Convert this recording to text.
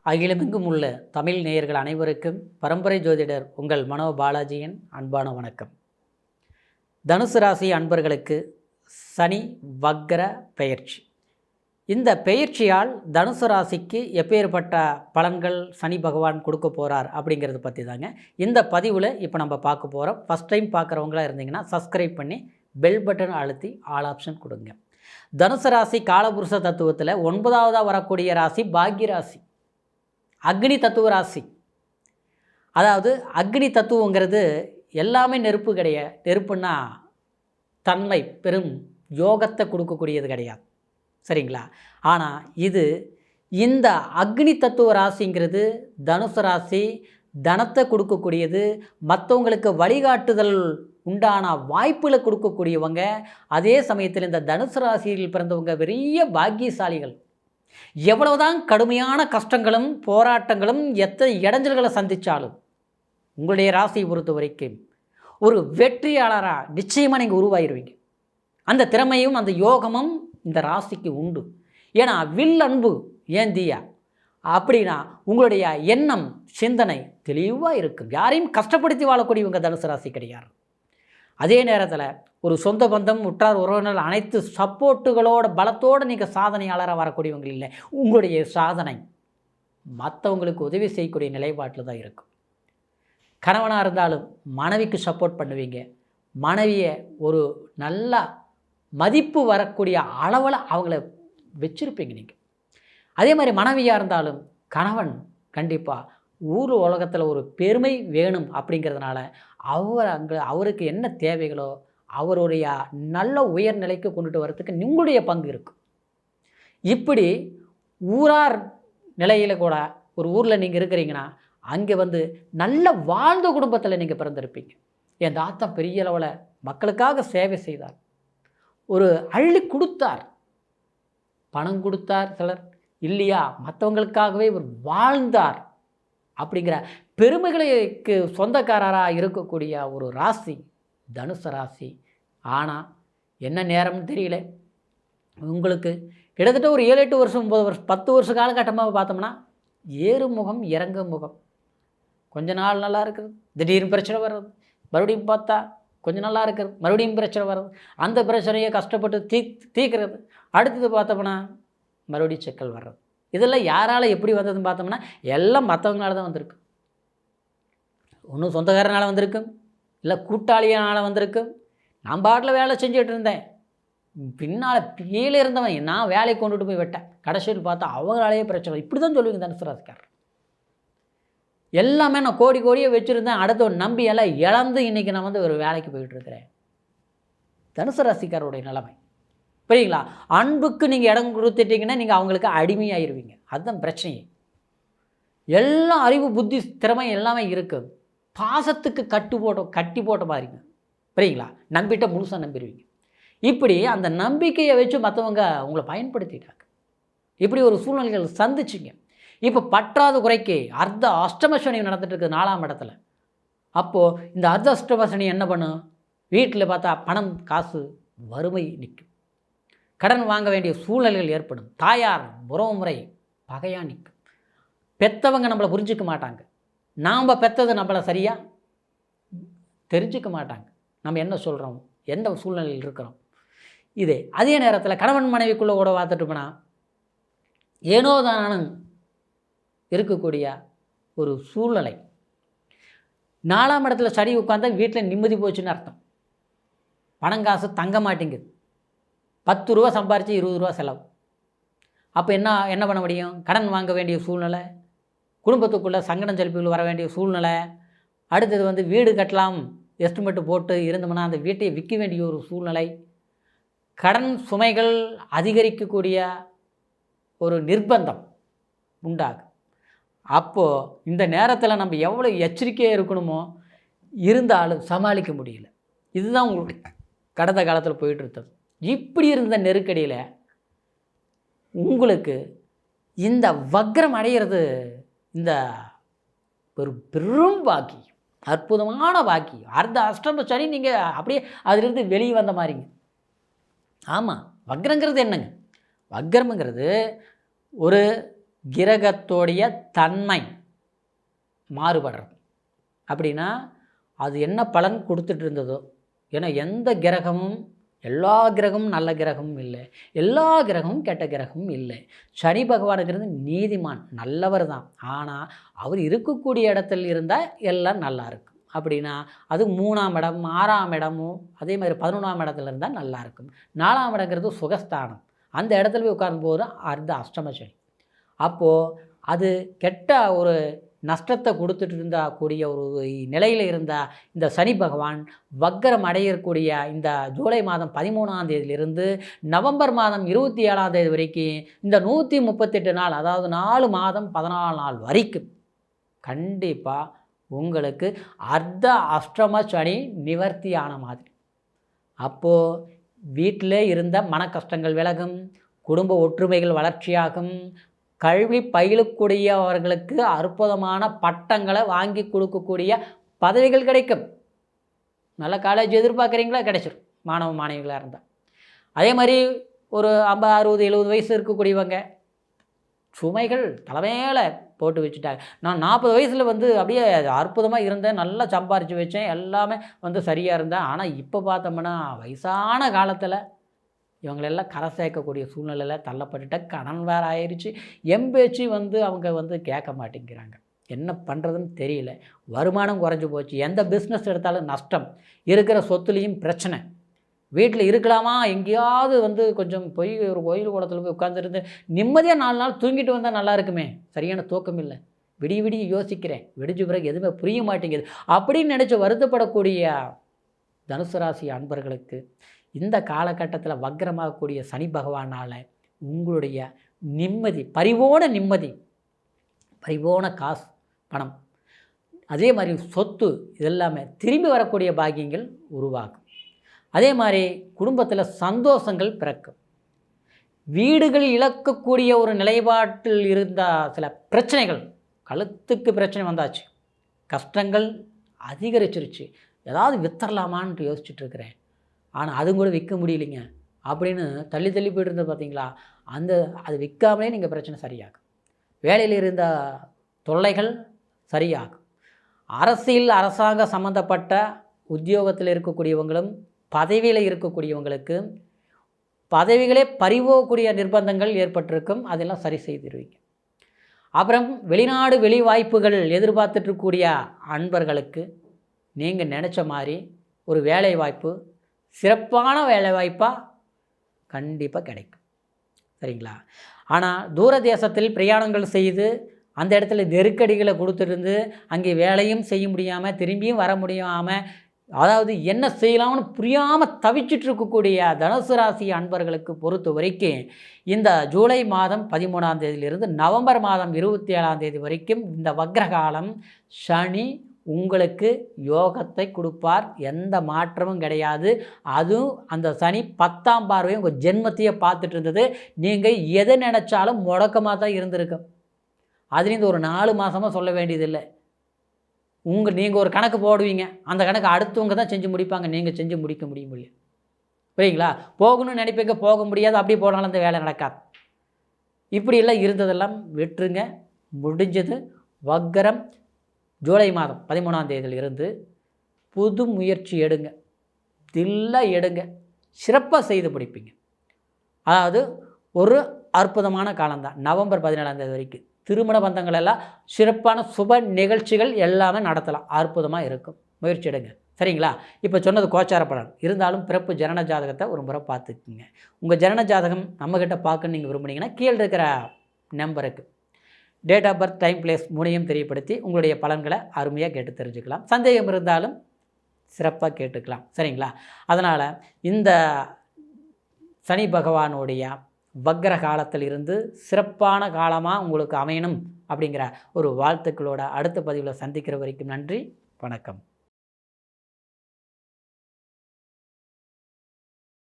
அகிலமெங்கும் உள்ள தமிழ் நேயர்கள் அனைவருக்கும் பரம்பரை ஜோதிடர் உங்கள் மனோ பாலாஜியின் அன்பான வணக்கம். தனுசு ராசி அன்பர்களுக்கு சனி வக்ர பெயர்ச்சி. இந்த பெயர்ச்சியால் தனுசு ராசிக்கு எப்பேற்பட்ட பலன்கள் சனி பகவான் கொடுக்க போகிறார் அப்படிங்கிறத பற்றி தாங்க இந்த பதிவில் இப்போ நம்ம பார்க்க போகிறோம். ஃபஸ்ட் டைம் பார்க்குறவங்களா இருந்தீங்கன்னா சப்ஸ்கிரைப் பண்ணி பெல் பட்டன் அழுத்தி ஆல் ஆப்ஷன் கொடுங்க. தனுசு ராசி காலபுருஷ தத்துவத்தில் 9ஆவதாக வரக்கூடிய ராசி பாக்ய ராசி, அக்னி தத்துவ ராசி. அதாவது அக்னி தத்துவங்கிறது எல்லாமே நெருப்பு கிடையாது. நெருப்புன்னா தன்மை பெரும் யோகத்தை கொடுக்கக்கூடியது கிடையாது, சரிங்களா? ஆனால் இந்த அக்னி தத்துவ ராசிங்கிறது தனுசு ராசி தனத்தை கொடுக்கக்கூடியது, மற்றவங்களுக்கு வழிகாட்டுதல் உண்டான வாய்ப்புகளை கொடுக்கக்கூடியவங்க. அதே சமயத்தில் இந்த தனுசு ராசியில் பிறந்தவங்க பெரிய பாக்கியசாலிகள். எவ்வளவுதான் கடுமையான கஷ்டங்களும் போராட்டங்களும் எத்தனை இடைஞ்சல்களை சந்தித்தாலும் உங்களுடைய ராசியை பொறுத்த வரைக்கும் ஒரு வெற்றியாளராக நிச்சயமாக நீங்கள் உருவாயிருவீங்க. அந்த திறமையும் அந்த யோகமும் இந்த ராசிக்கு உண்டு. ஏன்னா வில் அன்பு ஏந்தியா அப்படின்னா உங்களுடைய எண்ணம் சிந்தனை தெளிவாக இருக்கும். யாரையும் கஷ்டப்படுத்தி வாழக்கூடியவங்க தனுசு ராசி கிடையாது. அதே நேரத்தில் ஒரு சொந்த பந்தம் உற்றார் உறவினர் அனைத்து சப்போர்ட்டுகளோட பலத்தோடு நீங்கள் சாதனையாளராக வரக்கூடியவங்க இல்லை. உங்களுடைய சாதனை மற்றவங்களுக்கு உதவி செய்யக்கூடிய நிலைப்பாட்டில் தான் இருக்கும். கணவனாக இருந்தாலும் மனைவிக்கு சப்போர்ட் பண்ணுவீங்க. மனைவியை ஒரு நல்ல மதிப்பு வரக்கூடிய அளவில் அவங்கள வச்சுருப்பீங்க நீங்கள். அதே மாதிரி மனைவியாக இருந்தாலும் கணவன் கண்டிப்பாக ஊர் உலகத்தில் ஒரு பெருமை வேணும் அப்படிங்கிறதுனால அவருக்கு என்ன தேவைகளோ அவருடைய நல்ல உயர்நிலைக்கு கொண்டுட்டு வரத்துக்கு உங்களுடைய பங்கு இருக்கும். இப்படி ஊரார் நிலையில் கூட ஒரு ஊரில் நீங்கள் இருக்கிறீங்கன்னா அங்கே நல்ல வாழ்ந்த குடும்பத்தில் நீங்கள் பிறந்திருப்பீங்க. என் தாத்தா பெரிய அளவில் மக்களுக்காக சேவை செய்தார், ஒரு அள்ளி கொடுத்தார், பணம் கொடுத்தார், சிலர் இல்லையா மற்றவங்களுக்காகவே ஒரு வாழ்ந்தார் அப்படிங்கிற பெருமைகளுக்கு சொந்தக்காரராக இருக்கக்கூடிய ஒரு ராசி தனுசு ராசி. ஆனால் என்ன நேரம்னு தெரியல, உங்களுக்கு கிட்டத்தட்ட ஒரு 7-8 வருஷம் 9 வருஷம் 10 வருஷ காலகட்டமாக பார்த்தோம்னா ஏறுமுகம் இறங்கு முகம். கொஞ்ச நாள் நல்லா இருக்குது, திடீர்னு பிரச்சனை வர்றது, மறுபடியும் பார்த்தா கொஞ்சம் நல்லா இருக்குது, மறுபடியும் பிரச்சனை வர்றது, அந்த பிரச்சனையை கஷ்டப்பட்டு தீர்க்கிறது, அடுத்தது பார்த்தோம்னா மறுபடியும் சிக்கல் வர்றது. இதெல்லாம் யாரால் எப்படி வந்ததுன்னு பார்த்தோம்னா எல்லாம் மற்றவங்களால தான் வந்திருக்கு. ஒன்றும் சொந்தக்காரனால் வந்திருக்கும், இல்லை கூட்டாளியினால் வந்திருக்கும். நான் பாட்டில் வேலை செஞ்சுட்டு இருந்தேன், பின்னால் கீழே இருந்தவன் நான் வேலையை கொண்டுட்டு போய் விட்டேன், கடைசியில் பார்த்தா அவங்களாலேயே பிரச்சனை. இப்படி தான் சொல்லுவீங்க தனுசு ராசிக்காரர். எல்லாமே நான் கோடி கோடியை வச்சுருந்தேன், அடுத்த ஒரு நம்பி எல்லாம் இழந்து இன்றைக்கி நான் ஒரு வேலைக்கு போயிட்டுருக்கிறேன். தனுசு ராசிக்காரருடைய நிலைமை புரியுங்களா? அன்புக்கு நீங்கள் இடம் கொடுத்துட்டீங்கன்னா நீங்கள் அவங்களுக்கு அடிமையாயிருவீங்க. அதுதான் பிரச்சனையே. எல்லாம் அறிவு புத்தி திறமை எல்லாமே இருக்குது. பாசத்துக்கு கட்டி போட்ட மாதிரிங்க, புரியுங்களா? நம்பிட்ட முழுசாக நம்பிடுவீங்க. இப்படி அந்த நம்பிக்கையை வச்சு மற்றவங்க உங்களை பயன்படுத்திட்டாங்க. இப்படி ஒரு சூழ்நிலைகள் சந்திச்சிங்க. இப்போ பற்றாத குறைக்கு அர்த்த அஷ்டம சனி நடந்துட்டு இருக்குது 4ஆம் இடத்துல. அப்போது இந்த அர்த்த அஷ்டம சனி என்ன பண்ணும்? வீட்டில் பார்த்தா பணம் காசு வறுமை நிற்கும், கடன் வாங்க வேண்டிய சூழ்நிலைகள் ஏற்படும், தாயார் உறவு முறை பகையாக நிற்கும், பெற்றவங்க நம்மளை புரிஞ்சிக்க மாட்டாங்க, நாம் பெற்றது நம்மளை சரியாக தெரிஞ்சிக்க மாட்டாங்க, நம்ம என்ன சொல்கிறோம் எந்த சூழ்நிலையில் இருக்கிறோம். அதே நேரத்தில் கணவன் மனைவிக்குள்ளே கூட பார்த்துட்டு போனால் ஏனோ தானும் இருக்கக்கூடிய ஒரு சூழ்நிலை. 4ஆம் இடத்துல சரி உட்காந்தா வீட்டில் நிம்மதி போச்சுன்னு அர்த்தம். பணங்காசு தங்க மாட்டேங்குது. 10 ரூபா சம்பாரித்து 20 ரூபா செலவு. அப்போ என்ன பண்ண முடியும்? கடன் வாங்க வேண்டிய சூழ்நிலை, குடும்பத்துக்குள்ளே சங்கடம் செலுப்பிகள் வர வேண்டிய சூழ்நிலை, அடுத்தது வீடு கட்டலாம் எஸ்டிமேட்டு போட்டு இருந்தோம்னா அந்த வீட்டை விற்க வேண்டிய ஒரு சூழ்நிலை, கடன் சுமைகள் அதிகரிக்கக்கூடிய ஒரு நிர்பந்தம் உண்டாகும். அப்போது இந்த நேரத்தில் நம்ம எவ்வளோ எச்சரிக்கையாக இருக்கணுமோ இருந்தாலும் சமாளிக்க முடியல. இதுதான் உங்களுடைய கடந்த காலத்தில் போயிட்டு இருந்தது. இப்படி இருந்த நெருக்கடியில் உங்களுக்கு இந்த வக்ரம் அடைகிறது இந்த ஒரு பெரும் பாக்கி, அற்புதமான பாக்கி. அர்த்த அஷ்டம சனி நீங்கள் அப்படியே அதிலிருந்து வெளியே வந்த மாதிரிங்க. ஆமாம், வக்ரங்கிறது என்னங்க? வக்ரம்ங்கிறது ஒரு கிரகத்தோடைய தன்மை மாறுபடுறது. அப்படின்னா அது என்ன பலன் கொடுத்துட்டு இருந்ததோ, ஏன்னா எந்த கிரகமும் எல்லா கிரகமும் நல்ல கிரகமும் இல்லை, எல்லா கிரகமும் கெட்ட கிரகமும் இல்லை. சனி பகவானுங்கிறது நீதிமான், நல்லவர் தான். ஆனால் அவர் இருக்கக்கூடிய இடத்துல இருந்தால் எல்லாம் நல்லா இருக்கும். அப்படின்னா அது 3ஆம் இடம், 6ஆம் இடமும் அதே மாதிரி 11ஆம் இடத்துல இருந்தால் நல்லாயிருக்கும். 4ஆம் இடங்கிறது சுகஸ்தானம், அந்த இடத்துல போய் உட்காரும் போது அர்த்த அஷ்டம சனி. அப்போது அது கெட்ட ஒரு நஷ்டத்தை கொடுத்துட்டு இருந்தால் கூடிய ஒரு நிலையில் இருந்தால் இந்த சனி பகவான் வக்கரம் அடையக்கூடிய இந்த ஜூலை மாதம் 13ஆம் தேதியிலிருந்து நவம்பர் மாதம் 27ஆம் தேதி வரைக்கும் இந்த 138 நாள், அதாவது 4 மாதம் 14 நாள் வரைக்கும் கண்டிப்பாக உங்களுக்கு அர்த்த அஷ்டம சனி நிவர்த்தியான மாதிரி. அப்போது வீட்டிலே இருந்த மன கஷ்டங்கள் விலகும், குடும்ப ஒற்றுமைகள் வளர்ச்சியாகும், கல்வி பயிலக்கூடியவர்களுக்கு அற்புதமான பட்டங்களை வாங்கி கொடுக்கக்கூடிய பதவிகள் கிடைக்கும். நல்ல காலேஜ் எதிர்பார்க்குறீங்களா, கிடைச்சிடும் மாணவ மாணவிகளாக இருந்தால். அதே மாதிரி ஒரு 50, 60, 70 வயசு இருக்கக்கூடியவங்க சுமைகள் தலைமையில் போட்டு வச்சுட்டாங்க. நான் 40 வயசில் அப்படியே அற்புதமாக இருந்தேன், நல்லா சம்பாரித்து வச்சேன், எல்லாமே சரியாக இருந்தேன். ஆனால் இப்போ பார்த்தோம்னா வயசான காலத்தில் இவங்களெல்லாம் கரை சேர்க்கக்கூடிய சூழ்நிலையில் தள்ளப்பட்டுட்ட, கடன் வேறு ஆயிடுச்சு. எம்பேச்சு அவங்க கேட்க மாட்டேங்கிறாங்க. என்ன பண்ணுறதுன்னு தெரியல. வருமானம் குறைஞ்சி போச்சு, எந்த பிஸ்னஸ் எடுத்தாலும் நஷ்டம், இருக்கிற சொத்துலேயும் பிரச்சனை. வீட்டில் இருக்கலாமா, எங்கேயாவது கொஞ்சம் போய் ஒரு கோயில் குளத்தில் போய் உட்காந்துருந்து நிம்மதியாக 4 நாள் தூங்கிட்டு வந்தால் நல்லா இருக்குமே. சரியான தூக்கம் இல்லை, விடிய யோசிக்கிறேன், விடிஞ்ச பிறகு எதுவுமே புரிய மாட்டேங்குது அப்படின்னு நினச்சி வருத்தப்படக்கூடிய தனுசு ராசி அன்பர்களுக்கு இந்த காலகட்டத்தில் வக்ரமாகக்கூடிய சனி பகவானால் உங்களுடைய நிம்மதி, பரிபூர்ண நிம்மதி, பரிபூர்ண காசு பணம், அதே மாதிரி சொத்து, இதெல்லாமே திரும்பி வரக்கூடிய பாக்கியங்கள் உருவாகும். அதே மாதிரி குடும்பத்தில் சந்தோஷங்கள் பிறக்கும். வீடுகள் இழக்கக்கூடிய ஒரு நிலைப்பாட்டில் இருந்த சில பிரச்சனைகள், கழுத்துக்கு பிரச்சனை வந்தாச்சு, கஷ்டங்கள் அதிகரிச்சிருச்சு, ஏதாவது வித்தரலாமான்ட்டு யோசிச்சுட்டு இருக்கிறேன், ஆனால் அதுவும் கூட விற்க முடியலைங்க அப்படின்னு தள்ளி போய்ட்டு இருந்தது பார்த்தீங்களா, அது விற்காமலே நீங்கள் பிரச்சனை சரியாகும். வேலையில் இருந்த தொல்லைகள் சரியாகும். அரசியல் அரசாங்க சம்மந்தப்பட்ட உத்தியோகத்தில் இருக்கக்கூடியவங்களும் பதவியில் இருக்கக்கூடியவங்களுக்கு பதவிகளே பறிவோகக்கூடிய நிர்பந்தங்கள் ஏற்பட்டிருக்கும், அதெல்லாம் சரி செய்திருவீங்க. அப்புறம் வெளிநாடு வெளி வாய்ப்புகள் எதிர்பார்த்துட்ருக்கக்கூடிய அன்பர்களுக்கு நீங்கள் நினச்ச மாதிரி ஒரு வேலை வாய்ப்பு, சிறப்பான வேலை வாய்ப்பாக கண்டிப்பாக கிடைக்கும். சரிங்களா? ஆனால் தூர தேசத்தில் பிரயாணங்கள் செய்து அந்த இடத்துல நெருக்கடிகளை கொடுத்துருந்து அங்கே வேலையும் செய்ய முடியாமல் திரும்பியும் வர முடியாமல், அதாவது என்ன செய்யலாம்னு புரியாமல் தவிச்சிட்டு இருக்கக்கூடிய தனுசு ராசி அன்பர்களுக்கு பொறுத்த வரைக்கும் இந்த ஜூலை மாதம் 13ஆம் தேதியிலிருந்து நவம்பர் மாதம் 27ஆம் தேதி வரைக்கும் இந்த வக்ரகாலம் சனி உங்களுக்கு யோகத்தை கொடுப்பார், எந்த மாற்றமும் கிடையாது. அதுவும் அந்த சனி 10ஆம் பார்வையும் உங்கள் ஜென்மத்தையே பார்த்துட்டு இருந்தது. நீங்கள் எதை நினச்சாலும் முடக்கமாக தான் இருந்திருக்கும். அதுலேருந்து ஒரு 4 மாதமாக சொல்ல வேண்டியதில்லை. நீங்கள் ஒரு கணக்கு போடுவீங்க, அந்த கணக்கு அடுத்தவங்க தான் செஞ்சு முடிப்பாங்க, நீங்கள் செஞ்சு முடிக்க முடியும். புரியுங்களா? போகணும்னு நினைப்பீங்க, போக முடியாது, அப்படி போனாலும் அந்த வேலை நடக்காது. இப்படியெல்லாம் இருந்ததெல்லாம் விட்டுருங்க, முடிஞ்சது. வக்ரம் ஜூலை மாதம் 13ஆம் தேதியிலிருந்து புது முயற்சி எடுங்க, தில்லாக எடுங்க, சிறப்பாக செய்து பிடிப்பீங்க. அதாவது ஒரு அற்புதமான காலம்தான் நவம்பர் 17ஆம் தேதி வரைக்கும். திருமண பந்தங்கள் எல்லாம் சிறப்பான சுப நிகழ்ச்சிகள் எல்லாமே நடத்தலாம், அற்புதமாக இருக்கும். முயற்சி எடுங்க. சரிங்களா? இப்போ சொன்னது கோச்சார பலன் இருந்தாலும் பிறப்பு ஜனன ஜாதகத்தை ஒரு முறை பார்த்துக்குங்க. உங்கள் ஜனன ஜாதகம் நம்மக்கிட்ட பார்க்கணுன்னு நீங்கள் விரும்புனீங்கன்னா கீழே இருக்கிற நம்பருக்கு date of birth, time, place 3ஐயும் தெரியப்படுத்தி உங்களுடைய பலன்களை அருமையாக கேட்டு தெரிஞ்சுக்கலாம். சந்தேகம் இருந்தாலும் சிறப்பாக கேட்டுக்கலாம். சரிங்களா? அதனால் இந்த சனி பகவானுடைய வக்ர காலத்தில் இருந்து சிறப்பான காலமாக உங்களுக்கு அமையணும் அப்படிங்கிற ஒரு வாழ்த்துக்களோட அடுத்த பதிவில் சந்திக்கிற வரைக்கும் நன்றி, வணக்கம்.